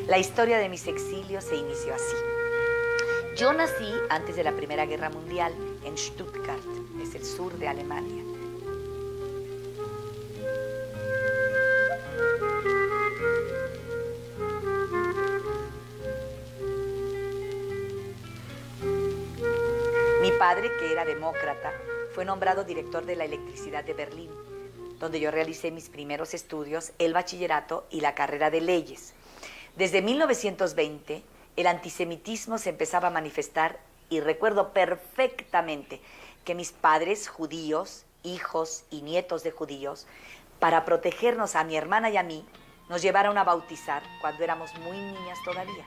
La historia de mis exilios se inició así. Yo nací antes de la Primera Guerra Mundial en Stuttgart, es el sur de Alemania. Mi padre, que era demócrata, fue nombrado director de la electricidad de Berlín, donde yo realicé mis primeros estudios, el bachillerato y la carrera de leyes. Desde 1920, el antisemitismo se empezaba a manifestar y recuerdo perfectamente que mis padres judíos, hijos y nietos de judíos, para protegernos a mi hermana y a mí, nos llevaron a bautizar cuando éramos muy niñas todavía.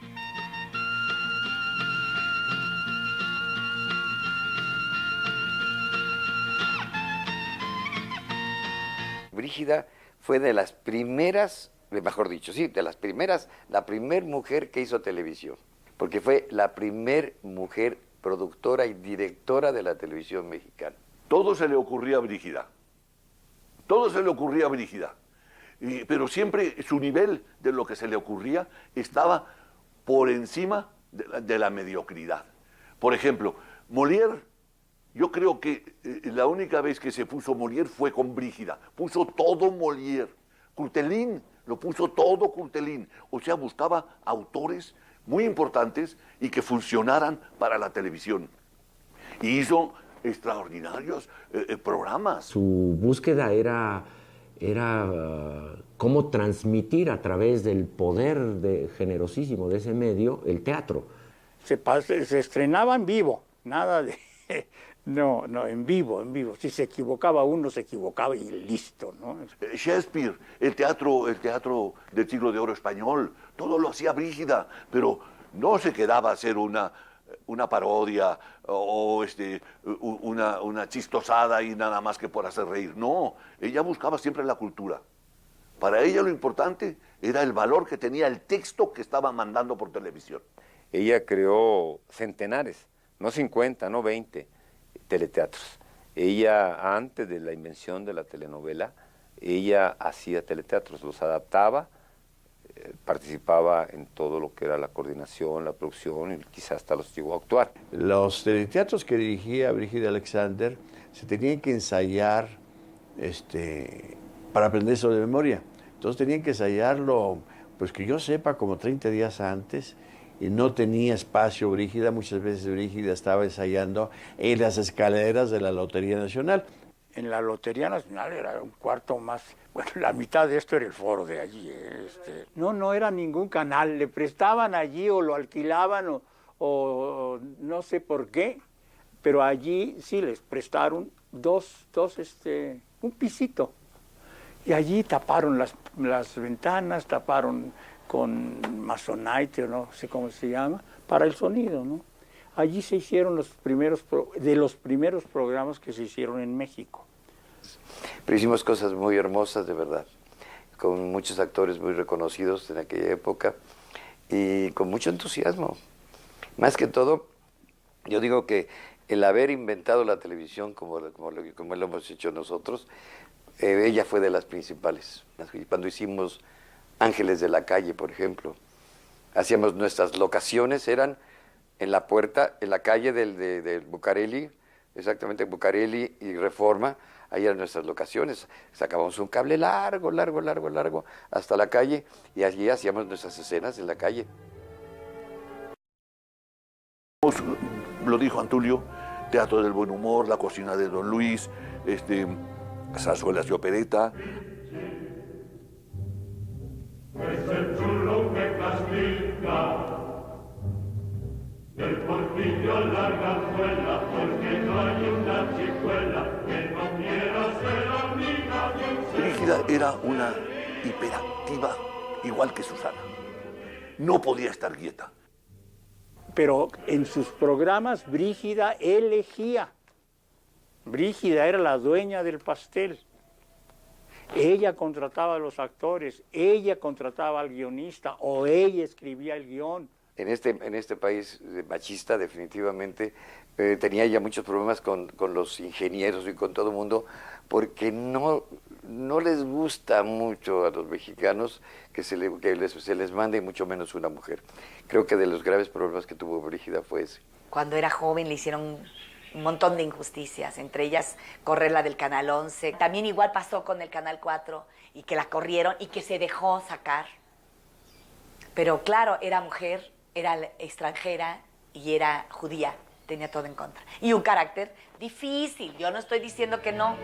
Brígida fue de las primeras, mejor dicho, sí, de las primeras, la primer mujer que hizo televisión, porque fue la primer mujer productora y directora de la televisión mexicana. Todo se le ocurría a Brígida, todo se le ocurría a Brígida, pero siempre su nivel de lo que se le ocurría estaba por encima de la mediocridad. Por ejemplo, Molière, yo creo que la única vez que se puso Molière fue con Brígida, puso todo Molière. Curtelín, lo puso todo Curtelín, o sea, buscaba autores muy importantes y que funcionaran para la televisión. Y hizo extraordinarios programas. Su búsqueda era cómo transmitir a través del poder generosísimo de ese medio el teatro. Se estrenaba en vivo, nada de... No, en vivo. Si se equivocaba uno, se equivocaba y listo, ¿no? Shakespeare, el teatro del siglo de oro español, todo lo hacía Brígida, pero no se quedaba a hacer una parodia o una chistosada y nada más que por hacer reír. No, ella buscaba siempre la cultura. Para ella lo importante era el valor que tenía el texto que estaba mandando por televisión. Ella creó centenares, no 50, no 20 teleteatros. Ella, antes de la invención de la telenovela, ella hacía teleteatros, los adaptaba, participaba en todo lo que era la coordinación, la producción y quizás hasta los llegó a actuar. Los teleteatros que dirigía Brígida Alexander se tenían que ensayar para aprenderse de memoria. Entonces tenían que ensayarlo, pues que yo sepa, como 30 días antes, y no tenía espacio Brígida. Muchas veces Brígida estaba ensayando en las escaleras de la Lotería Nacional. En la Lotería Nacional era un cuarto más, bueno, la mitad de esto era el foro de allí. No era ningún canal, le prestaban allí o lo alquilaban o no sé por qué, pero allí sí les prestaron un pisito. Y allí taparon las ventanas, taparon con masonite, o no sé cómo se llama, para el sonido, ¿no? Allí se hicieron los primeros programas que se hicieron en México. Pero hicimos cosas muy hermosas, de verdad, con muchos actores muy reconocidos en aquella época y con mucho entusiasmo. Más que todo, yo digo que el haber inventado la televisión como lo hemos hecho nosotros, ella fue de las principales. Cuando hicimos Ángeles de la Calle, por ejemplo, hacíamos nuestras locaciones, eran en la puerta, en la calle del Bucareli, exactamente Bucareli y Reforma, ahí eran nuestras locaciones. Sacábamos un cable largo, hasta la calle, y allí hacíamos nuestras escenas en la calle. Lo dijo Antulio, Teatro del Buen Humor, La Cocina de Don Luis, zarzuelas y opereta. Es el churro que castiga, el porfirio larga suela, porque no hay una chicuela que no quiera ser amiga de un ser. Brígida era una hiperactiva, igual que Susana. No podía estar quieta. Pero en sus programas Brígida elegía. Brígida era la dueña del pastel. Ella contrataba a los actores, ella contrataba al guionista o ella escribía el guión. En este país machista, definitivamente, tenía ya muchos problemas con los ingenieros y con todo el mundo, porque no les gusta mucho a los mexicanos que se les mande, mucho menos una mujer. Creo que de los graves problemas que tuvo Brígida fue ese. Cuando era joven le hicieron un montón de injusticias, entre ellas correrla del Canal 11. También igual pasó con el Canal 4 y que la corrieron y que se dejó sacar. Pero claro, era mujer, era extranjera y era judía, tenía todo en contra. Y un carácter difícil, yo no estoy diciendo que no.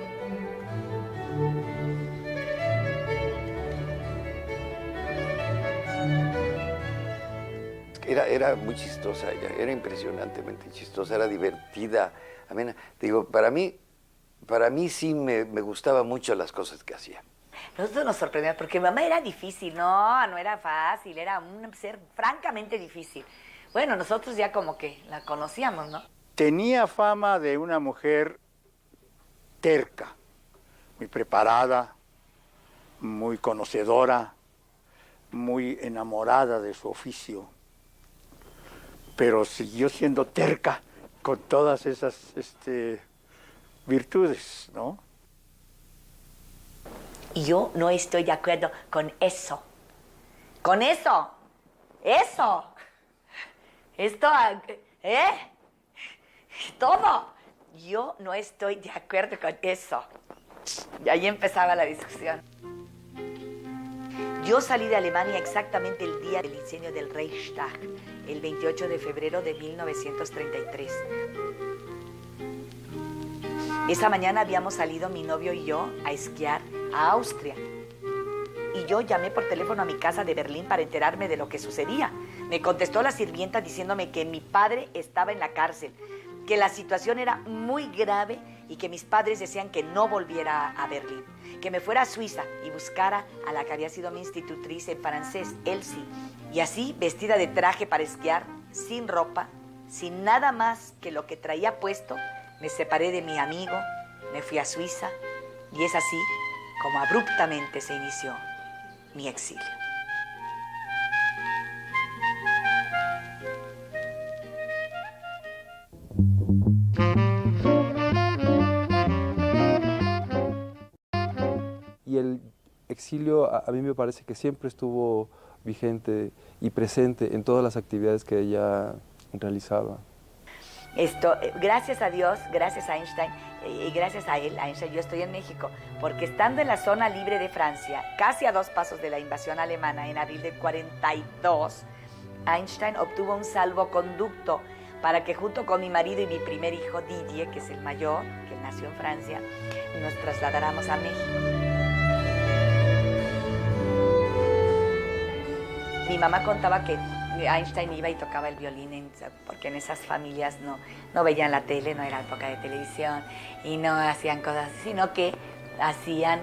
Era muy chistosa ella, era impresionantemente chistosa, era divertida, amena. Digo, para mí sí me gustaban mucho las cosas que hacía. Nosotros nos sorprendimos porque mi mamá era difícil, no era fácil, era un ser francamente difícil. Bueno, nosotros ya como que la conocíamos, ¿no? Tenía fama de una mujer terca, muy preparada, muy conocedora, muy enamorada de su oficio, pero siguió siendo terca con todas esas virtudes, ¿no? Y yo no estoy de acuerdo con eso. ¡Con eso! ¡Eso! Esto, todo. Yo no estoy de acuerdo con eso. Y ahí empezaba la discusión. Yo salí de Alemania exactamente el día del incendio del Reichstag, el 28 de febrero de 1933. Esa mañana habíamos salido mi novio y yo a esquiar a Austria. Y yo llamé por teléfono a mi casa de Berlín para enterarme de lo que sucedía. Me contestó la sirvienta diciéndome que mi padre estaba en la cárcel, que la situación era muy grave y que mis padres decían que no volviera a Berlín, que me fuera a Suiza y buscara a la que había sido mi institutriz en francés, Elsie. Y así, vestida de traje para esquiar, sin ropa, sin nada más que lo que traía puesto, me separé de mi amigo, me fui a Suiza y es así como abruptamente se inició mi exilio. Y el exilio a mí me parece que siempre estuvo vigente y presente en todas las actividades que ella realizaba. Gracias a Dios, gracias a Einstein y gracias a él, Einstein, yo estoy en México, porque estando en la zona libre de Francia, casi a 2 pasos de la invasión alemana en abril del 42, Einstein obtuvo un salvoconducto para que junto con mi marido y mi primer hijo, Didier, que es el mayor, que nació en Francia, nos trasladáramos a México. Mi mamá contaba que Einstein iba y tocaba el violín, porque en esas familias no veían la tele, no era época de televisión, y no hacían cosas, sino que hacían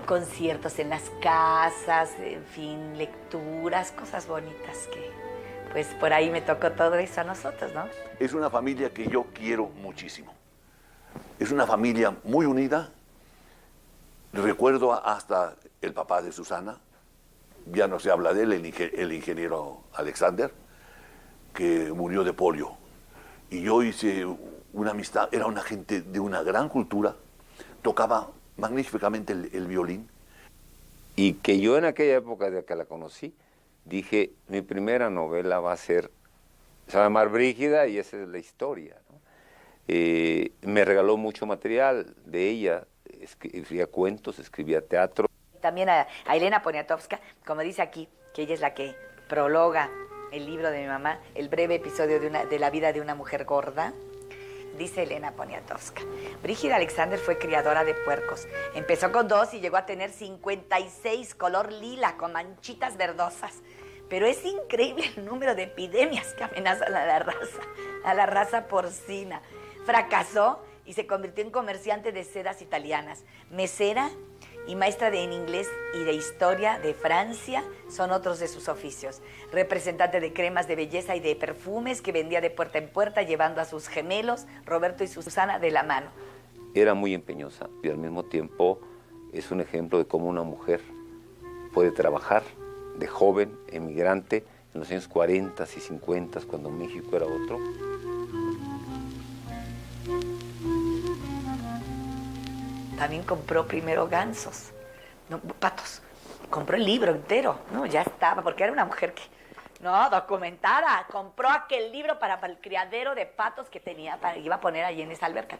conciertos en las casas, en fin, lecturas, cosas bonitas que, pues por ahí me tocó todo eso a nosotros, ¿no? Es una familia que yo quiero muchísimo. Es una familia muy unida. Recuerdo hasta el papá de Susana, ya no se habla de él, el ingeniero Alexander, que murió de polio. Y yo hice una amistad, era una gente de una gran cultura, tocaba magníficamente el violín. Y que yo en aquella época de que la conocí, dije, mi primera novela va a ser, se va a llamar Brígida y esa es la historia, ¿no? Me regaló mucho material de ella, escribía cuentos, escribía teatro. También a Elena Poniatowska, como dice aquí, que ella es la que prologa el libro de mi mamá, el breve episodio de la vida de una mujer gorda. Dice Elena Poniatowska, Brígida Alexander fue criadora de puercos. Empezó con 2 y llegó a tener 56 color lila con manchitas verdosas. Pero es increíble el número de epidemias que amenazan a la raza porcina. Fracasó y se convirtió en comerciante de sedas italianas. Mesera y maestra en inglés y de historia de Francia son otros de sus oficios. Representante de cremas de belleza y de perfumes que vendía de puerta en puerta llevando a sus gemelos, Roberto y Susana, de la mano. Era muy empeñosa y al mismo tiempo es un ejemplo de cómo una mujer puede trabajar de joven, emigrante, en los años 40 y 50, cuando México era otro. También compró primero gansos, no, patos. Compró el libro entero, ¿no? Ya estaba, porque era una mujer que, no, documentada. Compró aquel libro para el criadero de patos que tenía, iba a poner allí en esa alberca.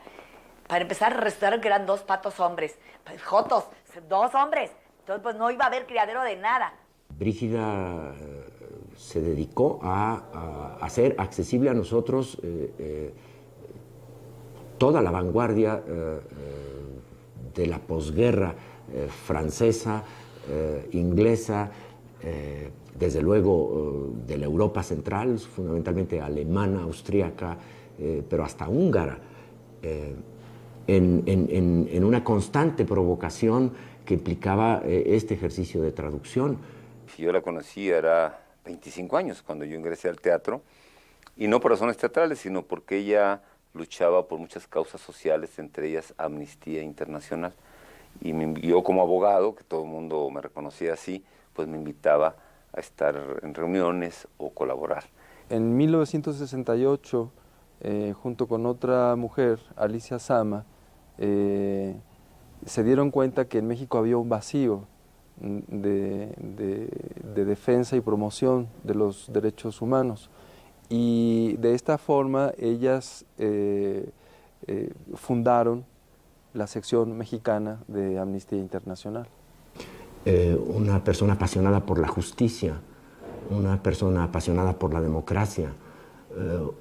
Para empezar, resultaron que eran 2 patos hombres, pues, jotos, 2 hombres. Entonces, pues no iba a haber criadero de nada. Brígida se dedicó a hacer accesible a nosotros toda la vanguardia de la posguerra francesa, inglesa, desde luego de la Europa central, fundamentalmente alemana, austríaca, pero hasta húngara, en una constante provocación que implicaba este ejercicio de traducción. Yo la conocí, era 25 años cuando yo ingresé al teatro, y no por razones teatrales, sino porque ella luchaba por muchas causas sociales, entre ellas Amnistía Internacional. Y yo como abogado, que todo el mundo me reconocía así, pues me invitaba a estar en reuniones o colaborar. En 1968, junto con otra mujer, Alicia Sama, se dieron cuenta que en México había un vacío de defensa y promoción de los derechos humanos. Y de esta forma ellas fundaron la sección mexicana de Amnistía Internacional. Una persona apasionada por la justicia, una persona apasionada por la democracia,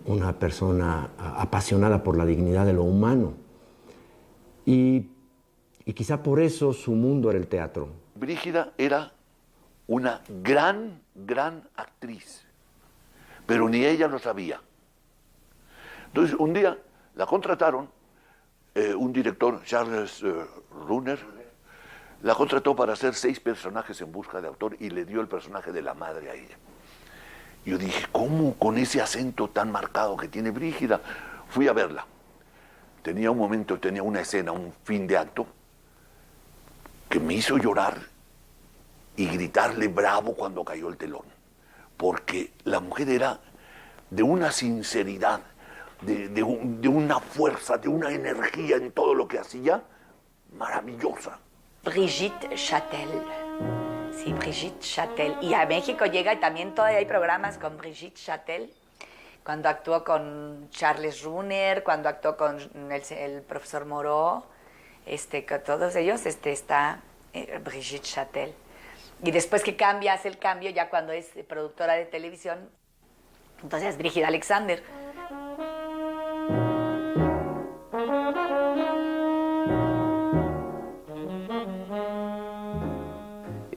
una persona apasionada por la dignidad de lo humano. Y quizá por eso su mundo era el teatro. Brígida era una gran actriz, pero ni ella lo sabía. Entonces, un día la contrataron, un director, Charles Runner, la contrató para hacer 6 personajes en busca de autor y le dio el personaje de la madre a ella. Yo dije, ¿cómo con ese acento tan marcado que tiene Brígida? Fui a verla. Tenía un momento, tenía una escena, un fin de acto, que me hizo llorar y gritarle bravo cuando cayó el telón. Porque la mujer era de una sinceridad, de una fuerza, de una energía en todo lo que hacía, maravillosa. Brigitte Châtel. Sí, Brigitte Châtel. Y a México llega y también todavía hay programas con Brigitte Châtel. Cuando actuó con Charles Runner, cuando actuó con el profesor Moreau, con todos ellos está Brigitte Châtel. Y después que cambia, hace el cambio ya cuando es productora de televisión, entonces Brígida Alexander.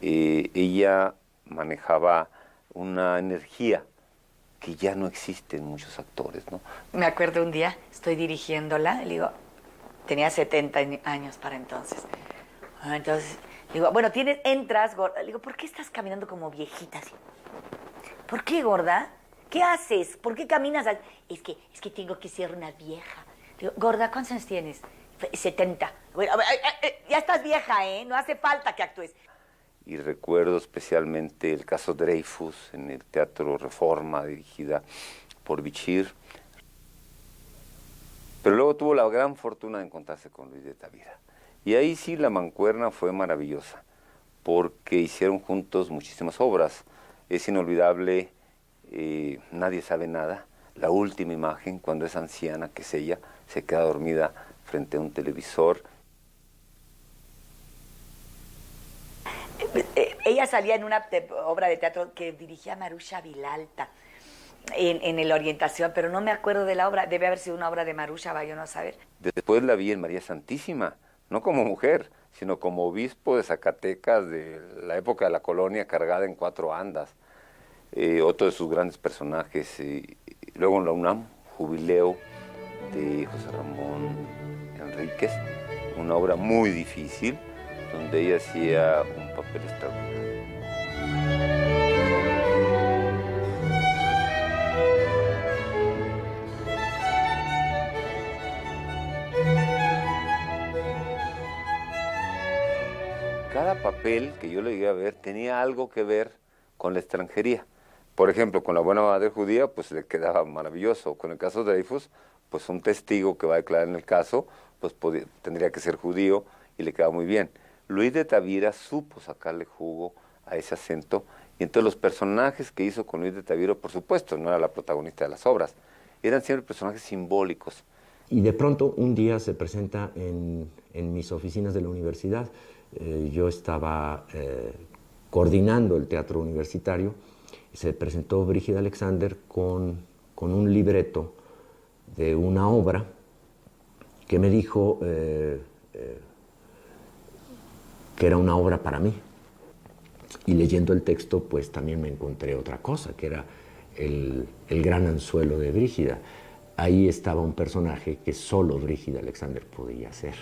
Ella manejaba una energía que ya no existe en muchos actores, ¿no? Me acuerdo un día, estoy dirigiéndola, le digo, tenía 70 años para entonces. Entonces, le digo, bueno, entras, gorda. Le digo, ¿por qué estás caminando como viejita así? ¿Por qué, gorda? ¿Qué haces? ¿Por qué caminas así? Es que tengo que ser una vieja. Le digo, gorda, ¿cuántos años tienes? 70. Bueno, ya estás vieja, ¿eh? No hace falta que actúes. Y recuerdo especialmente el caso Dreyfus en el Teatro Reforma, dirigida por Bichir. Pero luego tuvo la gran fortuna de encontrarse con Luis de Tavira. Y ahí sí la mancuerna fue maravillosa, porque hicieron juntos muchísimas obras. Es inolvidable, Nadie sabe nada, la última imagen, cuando es anciana, que es ella, se queda dormida frente a un televisor. Ella salía en una obra de teatro que dirigía Marusha Vilalta en la Orientación, pero no me acuerdo de la obra. Debe haber sido una obra de Marusha, vaya uno a saber. Después la vi en María Santísima, no como mujer, sino como obispo de Zacatecas de la época de la colonia, cargada en 4 andas. Otro de sus grandes personajes. Luego en la UNAM, Jubileo, de José Ramón Enríquez, una obra muy difícil, donde ella hacía un papel extraordinario. cada papel que yo le llegué a ver tenía algo que ver con la extranjería. Por ejemplo, con La buena madre judía, pues le quedaba maravilloso. Con el caso de Dreyfus, pues un testigo que va a declarar en el caso, pues tendría que ser judío y le quedaba muy bien. Luis de Tavira supo sacarle jugo a ese acento, y entonces los personajes que hizo con Luis de Tavira, por supuesto, no era la protagonista de las obras, eran siempre personajes simbólicos. Y de pronto un día se presenta en mis oficinas de la universidad. Yo estaba coordinando el teatro universitario. Se presentó Brígida Alexander con un libreto de una obra que me dijo que era una obra para mí. Y leyendo el texto, pues también me encontré otra cosa, que era el gran anzuelo de Brígida. Ahí estaba un personaje que solo Brígida Alexander podía hacer,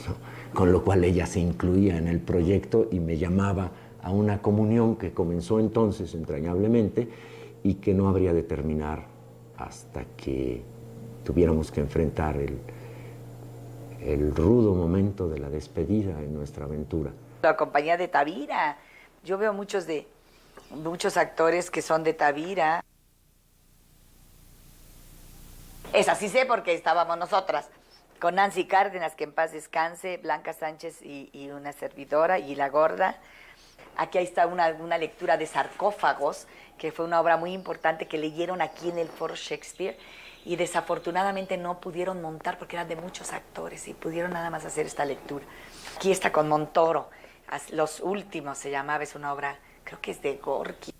¿no? Con lo cual ella se incluía en el proyecto y me llamaba a una comunión que comenzó entonces entrañablemente y que no habría de terminar hasta que tuviéramos que enfrentar el rudo momento de la despedida en nuestra aventura. La compañía de Tavira, yo veo muchos actores que son de Tavira. Esa sí sé porque estábamos nosotras, con Nancy Cárdenas, que en paz descanse, Blanca Sánchez y una servidora, y La Gorda. Aquí ahí está una lectura de Sarcófagos, que fue una obra muy importante que leyeron aquí en el Foro Shakespeare, y desafortunadamente no pudieron montar porque eran de muchos actores y pudieron nada más hacer esta lectura. Aquí está con Montoro, Los Últimos se llamaba, es una obra, creo que es de Gorky.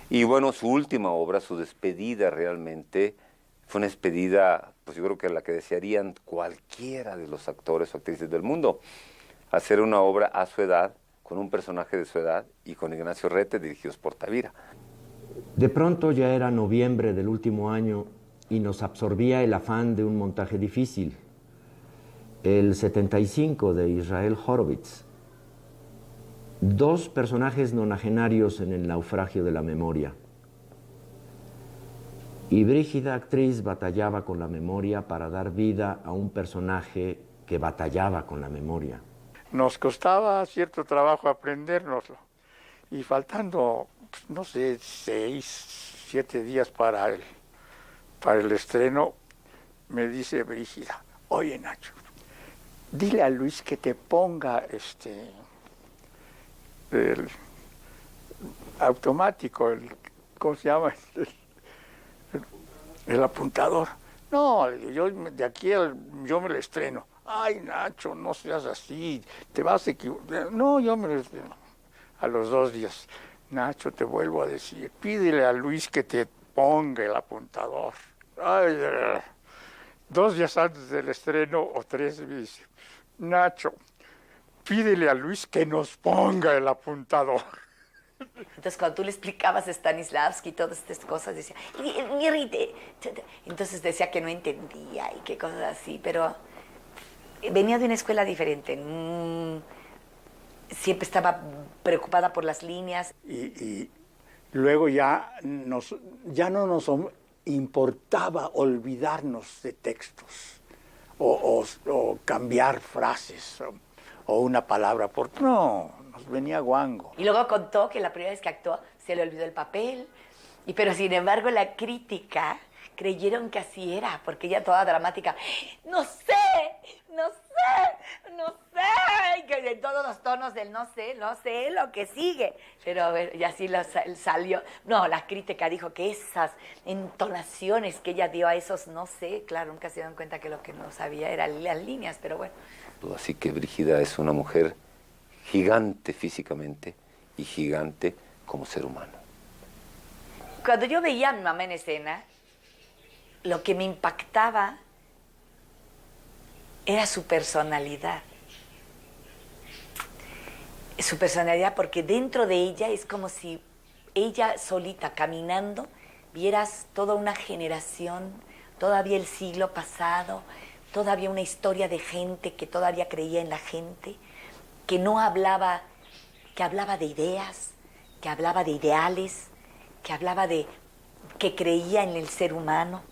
Y bueno, su última obra, su despedida realmente, fue una despedida, pues yo creo que la que desearían cualquiera de los actores o actrices del mundo, hacer una obra a su edad, con un personaje de su edad y con Ignacio Rete, dirigidos por Tavira. De pronto ya era noviembre del último año y nos absorbía el afán de un montaje difícil. El 75 de Israel Horovitz. 2 personajes nonagenarios en el naufragio de la memoria. Y Brígida, actriz, batallaba con la memoria para dar vida a un personaje que batallaba con la memoria. Nos costaba cierto trabajo aprendérnoslo. Y faltando, no sé, 6, 7 días para el estreno, me dice Brígida, oye Nacho, dile a Luis que te ponga el automático, ¿cómo se llama? El apuntador. No, yo de aquí yo me lo estreno. Ay, Nacho, no seas así, te vas a equivocar. No, yo me lo estreno. A los 2 días, Nacho, te vuelvo a decir, pídele a Luis que te ponga el apuntador. Ay, 2 días antes del estreno o 3 me dice, Nacho, pídele a Luis que nos ponga el apuntador. Entonces, cuando tú le explicabas a Stanislavski y todas estas cosas, decía, entonces decía que no entendía y qué cosas así, pero venía de una escuela diferente. Siempre estaba preocupada por las líneas. Y luego ya no nos importaba olvidarnos de textos o cambiar frases o una palabra. No, nos venía guango. Y luego contó que la primera vez que actuó se le olvidó el papel. Pero sin embargo la crítica creyeron que así era, porque ella toda dramática, no sé, y que de todos los tonos del no sé lo que sigue. Pero y así salió. No, la crítica dijo que esas entonaciones que ella dio a esos no sé, claro, nunca se dieron cuenta que lo que no sabía eran las líneas, pero bueno. Así que Brígida es una mujer gigante físicamente y gigante como ser humano. Cuando yo veía a mi mamá en escena, lo que me impactaba era su personalidad. Su personalidad, porque dentro de ella es como si ella solita, caminando, vieras toda una generación, todavía el siglo pasado, todavía una historia de gente que todavía creía en la gente, que no hablaba, que hablaba de ideas, que hablaba de ideales, que hablaba de, que creía en el ser humano,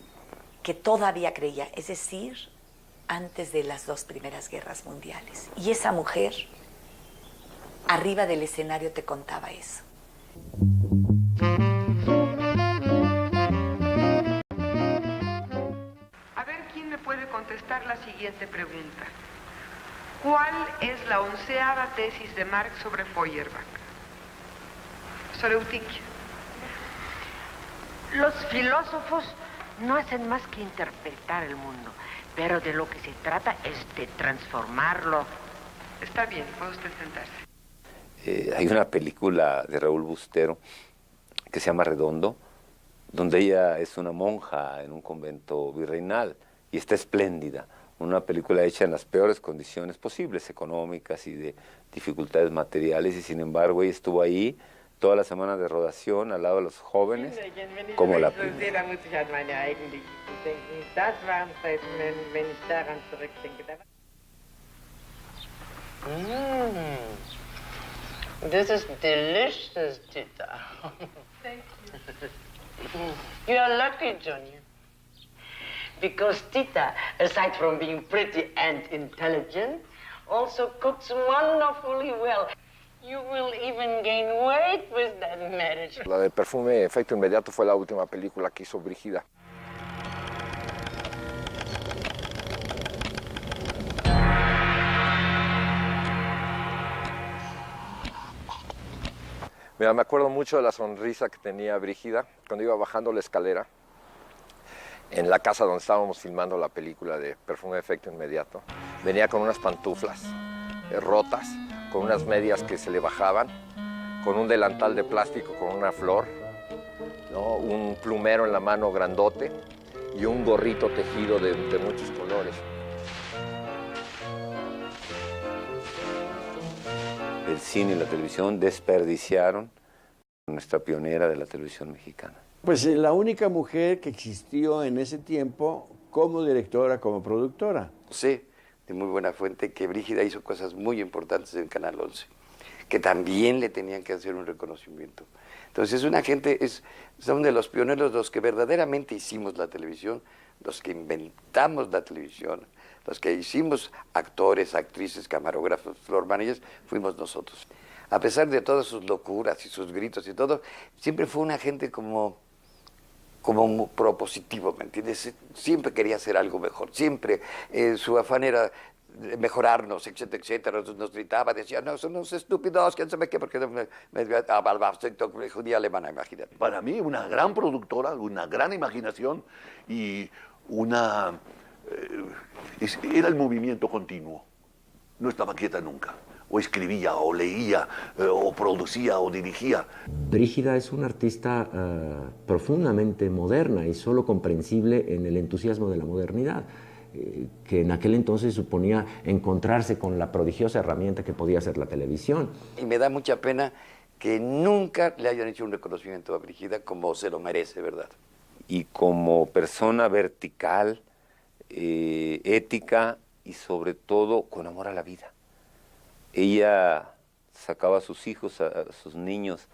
que todavía creía, es decir, antes de las 2 primeras guerras mundiales. Y esa mujer arriba del escenario te contaba eso. A ver quién me puede contestar la siguiente pregunta. ¿Cuál es la 11ª tesis de Marx sobre Feuerbach? Soreutik. Los filósofos no hacen más que interpretar el mundo, pero de lo que se trata es de transformarlo. Está bien, puede usted sentarse. Hay una película de Raúl Bustero que se llama Redondo, donde ella es una monja en un convento virreinal y está espléndida. Una película hecha en las peores condiciones posibles, económicas y de dificultades materiales, y sin embargo ella estuvo ahí toda la semana de rodación al lado de los jóvenes, como la primera. This is delicious, Tita. Thank you. You are lucky, Johnny. Because Tita, aside from being pretty and intelligent, also cooks wonderfully well. You will even gain weight with that marriage. La de Perfume Efecto Inmediato fue la última película que hizo Brígida. Mira, me acuerdo mucho de la sonrisa que tenía Brígida cuando iba bajando la escalera en la casa donde estábamos filmando la película de Perfume Efecto Inmediato. Venía con unas pantuflas rotas, con unas medias que se le bajaban, con un delantal de plástico con una flor, ¿no? Un plumero en la mano grandote y un gorrito tejido de muchos colores. El cine y la televisión desperdiciaron a nuestra pionera de la televisión mexicana. Pues la única mujer que existió en ese tiempo como directora, como productora. Sí, de muy buena fuente que Brígida hizo cosas muy importantes en Canal 11, que también le tenían que hacer un reconocimiento. Entonces son de los pioneros los que verdaderamente hicimos la televisión, los que inventamos la televisión, los que hicimos actores, actrices, camarógrafos, floor managers, fuimos nosotros. A pesar de todas sus locuras y sus gritos y todo, siempre fue una gente como propositivo, ¿me entiendes? Siempre quería hacer algo mejor, siempre su afán era mejorarnos, etcétera, etcétera. Nos gritaba, decía, no, son unos estúpidos, quién sabe qué, porque me judía alemana, imagínate. Para mí, una gran productora, una gran imaginación y era el movimiento continuo. No estaba quieta nunca. O escribía, o leía, o producía, o dirigía. Brígida es una artista profundamente moderna y solo comprensible en el entusiasmo de la modernidad, que en aquel entonces suponía encontrarse con la prodigiosa herramienta que podía ser la televisión. Y me da mucha pena que nunca le hayan hecho un reconocimiento a Brígida como se lo merece, ¿verdad? Y como persona vertical, ética y sobre todo con amor a la vida. Ella sacaba a sus hijos, a sus niños,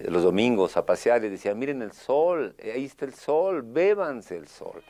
los domingos a pasear y decía, miren el sol, ahí está el sol, bébanse el sol.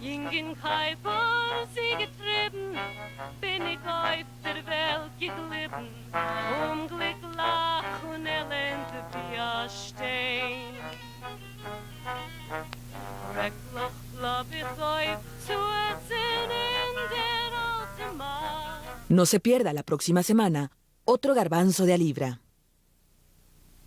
Ingen Kuiper sie getrieben, bin ich auf der Welt geglitten, Glück lach und Elend wie ein Stein. No se pierda la próxima semana otro Garbanzo de a Libra.